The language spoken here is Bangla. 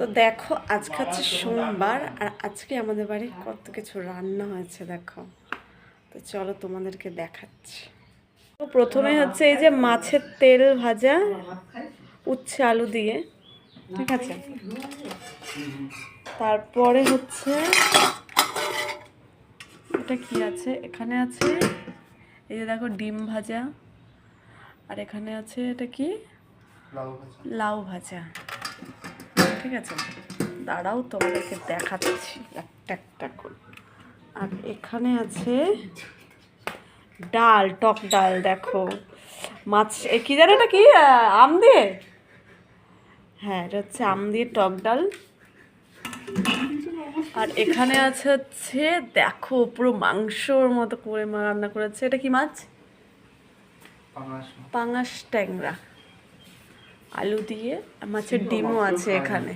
তো দেখো আজকে হচ্ছে সোমবার আর আজকে আমাদের বাড়ি কত কিছু রান্না হয়েছে দেখো। তো চলো তোমাদেরকে দেখাচ্ছি। তো প্রথমে হচ্ছে এই যে মাছের তেল ভাজা উচ্ছে আলু দিয়ে, ঠিক আছে। তারপরে হচ্ছে এটা কি আছে, এখানে আছে এই যে দেখো ডিম ভাজা, আর এখানে আছে এটা কি লাউ ভাজা, ঠিক আছে। দাঁড়াও তোমাদেরকে দেখাচ্ছি একটা একটা করে। আর এখানে আছে ডাল, টক ডাল, দেখো মাছ কি জানো এটা কি আম দিয়ে, হ্যাঁ এটা হচ্ছে আম দিয়ে টক ডাল। আর এখানে আছে হচ্ছে দেখো পুরো মাংসর মতো করে রান্না করেছে, এটা কি মাছ, পাঙাশ ট্যাংরা, আলু দিয়ে, মাছের ডিমও আছে এখানে।